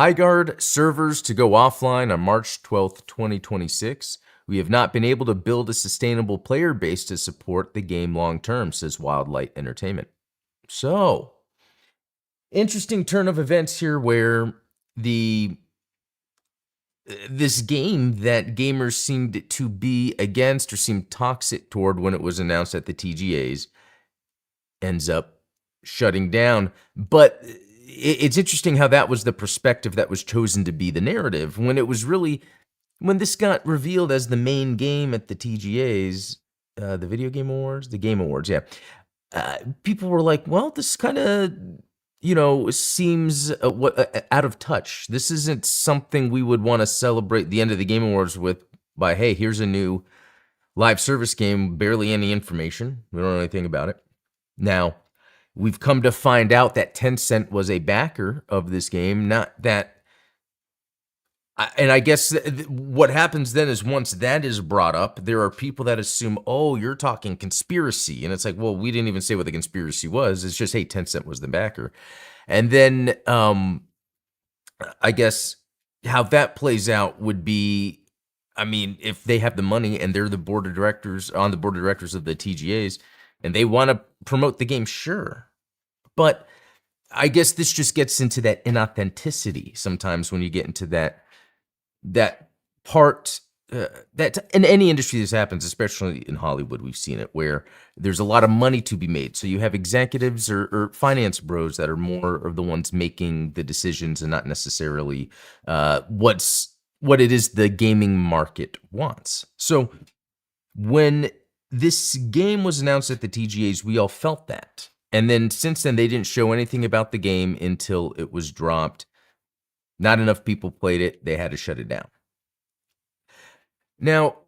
Highguard servers to go offline on March 12th, 2026. We have not been able to build a sustainable player base to support the game long term, says Wildlight Entertainment. So, interesting turn of events here where this game that gamers seemed to be against or seemed toxic toward when it was announced at the TGAs ends up shutting down. But it's interesting how that was the perspective that was chosen to be the narrative when it was really, when this got revealed as the main game at the TGAs, the Video Game Awards, the Game Awards, yeah. People were like, well, this kind of, seems out of touch. This isn't something we would want to celebrate the end of the Game Awards with by, hey, here's a new live service game, barely any information. We don't know anything about it. Now, we've come to find out that Tencent was a backer of this game, not that. And I guess what happens then is once that is brought up, there are people that assume, oh, you're talking conspiracy. And it's like, well, we didn't even say what the conspiracy was. It's just, hey, Tencent was the backer. And then I guess how that plays out would be, I mean, if they have the money and they're the board of directors, on the board of directors of the TGAs, and they want to promote the game, sure. But I guess this just gets into that inauthenticity sometimes when you get into that part that in any industry this happens, especially in Hollywood, we've seen it where there's a lot of money to be made. So you have executives or finance bros that are more of the ones making the decisions and not necessarily what it is the gaming market wants. So when this game was announced at the TGAs, we all felt that. And then since then, they didn't show anything about the game until it was dropped. Not enough people played it. They had to shut it down. Now,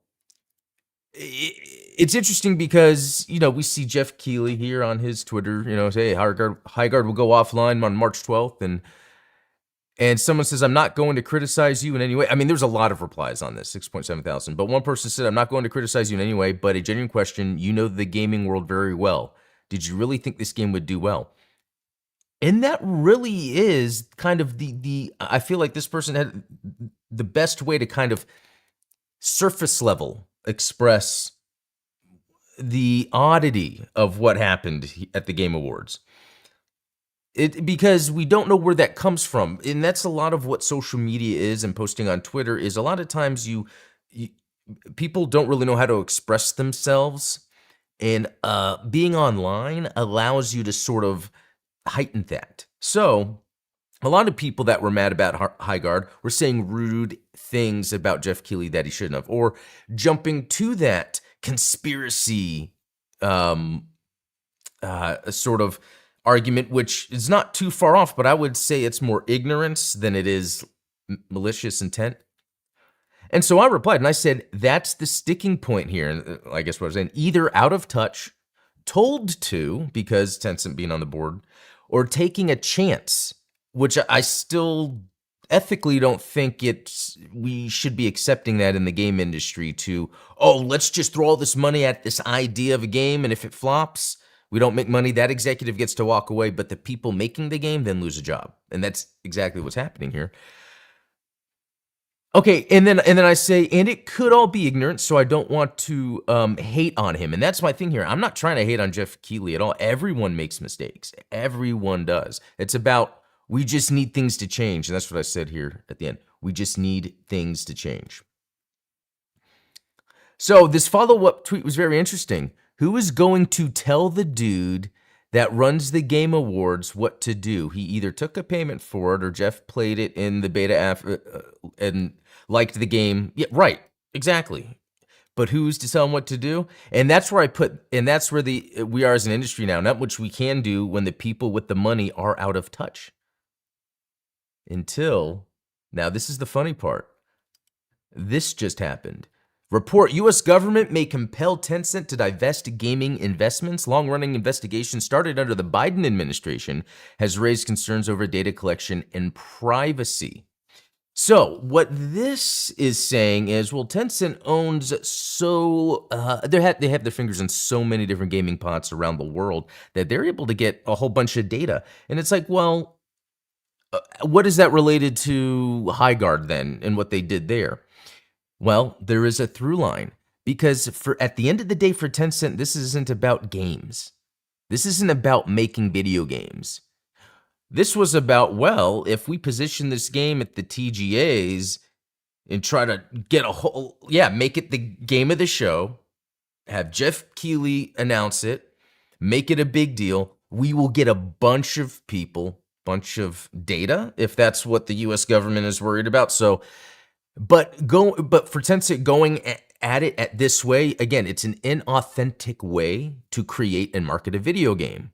it's interesting because, we see Jeff Keighley here on his Twitter, say, hey, Highguard will go offline on March 12th. And someone says, I'm not going to criticize you in any way. I mean, there's a lot of replies on this, 6.7 thousand. But one person said, I'm not going to criticize you in any way, but a genuine question, you know the gaming world very well. Did you really think this game would do well? And that really is kind of I feel like this person had the best way to kind of surface level express the oddity of what happened at the Game Awards. Because we don't know where that comes from. And that's a lot of what social media is and posting on Twitter is a lot of times people don't really know how to express themselves. And being online allows you to sort of heighten that. So a lot of people that were mad about Highguard were saying rude things about Jeff Keighley that he shouldn't have, or jumping to that conspiracy sort of argument, which is not too far off, but I would say it's more ignorance than it is malicious intent. And so I replied and I said, that's the sticking point here. And I guess what I was saying, either out of touch, told to, because Tencent being on the board, or taking a chance, which I still ethically don't think we should be accepting that in the game industry to, oh, let's just throw all this money at this idea of a game, and if it flops, we don't make money, that executive gets to walk away, but the people making the game then lose a job. And that's exactly what's happening here. Okay, and then I say, and it could all be ignorance, so I don't want to hate on him. And that's my thing here. I'm not trying to hate on Jeff Keighley at all. Everyone makes mistakes. Everyone does. It's about, we just need things to change. And that's what I said here at the end. We just need things to change. So this follow-up tweet was very interesting. Who is going to tell the dude that runs the Game Awards what to do? He either took a payment for it or Jeff played it in the beta and liked the game. Yeah, right. Exactly. But who's to tell him what to do? And that's where that's where we are as an industry now, not which we can do when the people with the money are out of touch. Now this is the funny part. This just happened. Report, U.S. government may compel Tencent to divest gaming investments. Long-running investigation started under the Biden administration has raised concerns over data collection and privacy. So what this is saying is, well, Tencent owns they have their fingers in so many different gaming pots around the world that they're able to get a whole bunch of data. And it's like, well, What is that related to Highguard then and what they did there? Well, there is a through line because for at the end of the day for Tencent, this isn't about games. This isn't about making video games. This was about, well, if we position this game at the TGAs and try to get make it the game of the show, have Jeff Keighley announce it, make it a big deal, we will get a bunch of people, bunch of data, if that's what the US government is worried about. So, but for Tencent going at it at this way, again, it's an inauthentic way to create and market a video game.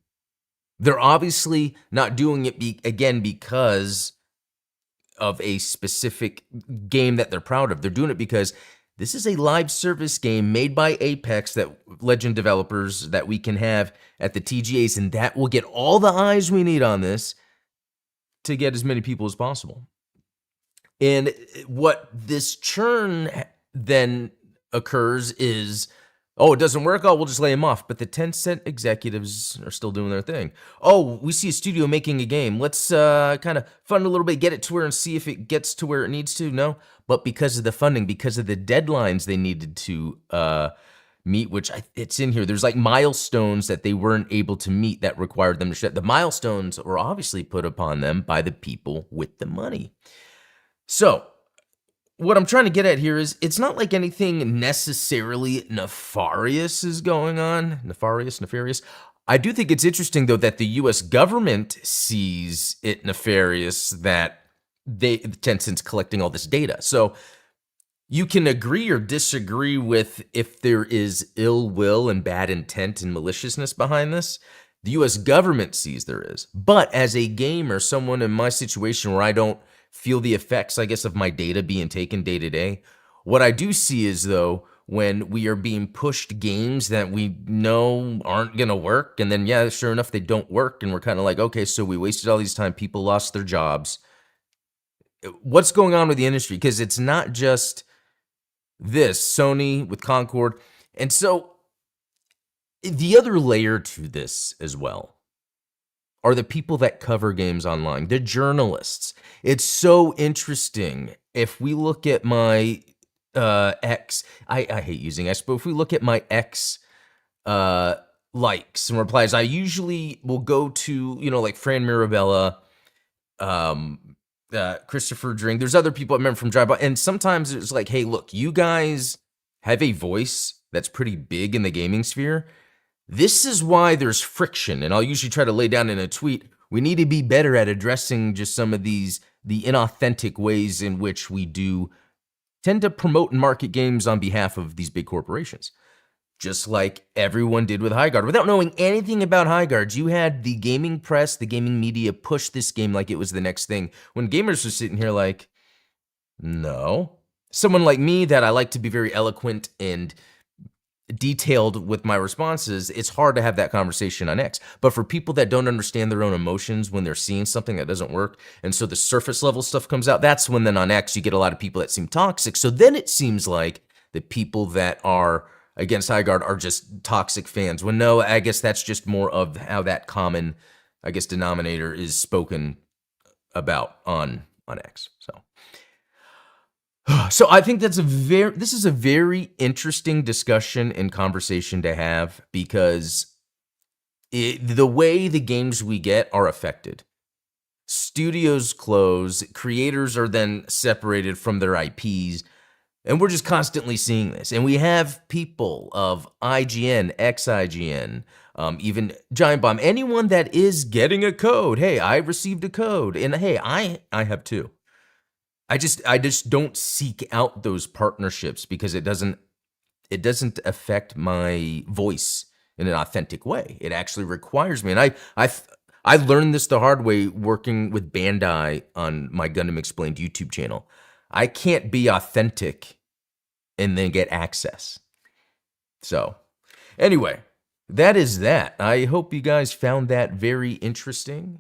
They're obviously not doing it because of a specific game that they're proud of. They're doing it because this is a live service game made by Apex, that Legend developers, that we can have at the TGAs, and that will get all the eyes we need on this to get as many people as possible. And what this churn then occurs is, oh, it doesn't work. Oh, we'll just lay them off. But the Tencent executives are still doing their thing. Oh, we see a studio making a game. Let's kind of fund a little bit, get it to where and see if it gets to where it needs to. No, but because of the funding, because of the deadlines they needed to meet, which it's in here. There's like milestones that they weren't able to meet that required them to shut. The milestones were obviously put upon them by the people with the money. So what I'm trying to get at here is it's not like anything necessarily nefarious is going on. Nefarious. I do think it's interesting, though, that the U.S. government sees it nefarious that Tencent's collecting all this data. So you can agree or disagree with if there is ill will and bad intent and maliciousness behind this. The U.S. government sees there is. But as a gamer, someone in my situation where I don't feel the effects, I guess, of my data being taken day to day, what I do see is, though, when we are being pushed games that we know aren't going to work, and then, yeah, sure enough, they don't work, and we're kind of like, okay, so we wasted all these time, people lost their jobs. What's going on with the industry? Because it's not just this, Sony with Concord. And so the other layer to this as well are the people that cover games online, the journalists. It's so interesting. If we look at my X, I hate using X, but if we look at my X likes and replies, I usually will go to, like Fran Mirabella, Christopher Dring. There's other people I remember from Drive By, and sometimes it's like, hey, look, you guys have a voice that's pretty big in the gaming sphere. This is why there's friction, and I'll usually try to lay down in a tweet, we need to be better at addressing just some of the inauthentic ways in which we do tend to promote and market games on behalf of these big corporations. Just like everyone did with Highguard. Without knowing anything about Highguard, you had the gaming press, the gaming media push this game like it was the next thing, when gamers were sitting here like, no. Someone like me, that I like to be very eloquent and detailed with my responses, it's hard to have that conversation on X. But for people that don't understand their own emotions when they're seeing something that doesn't work, and so the surface level stuff comes out, that's when then on X you get a lot of people that seem toxic. So then it seems like the people that are against Highguard are just toxic fans. When no, I guess that's just more of how that common, I guess, denominator is spoken about on X. So I think this is a very interesting discussion and conversation to have, because the way the games we get are affected. Studios close, creators are then separated from their IPs, and we're just constantly seeing this. And we have people of IGN, ex-IGN, even Giant Bomb, anyone that is getting a code. Hey, I received a code, and hey, I have too. I just don't seek out those partnerships because it doesn't affect my voice in an authentic way. It actually requires me, and I learned this the hard way working with Bandai on my Gundam Explained YouTube channel. I can't be authentic and then get access. So, anyway, that is that. I hope you guys found that very interesting.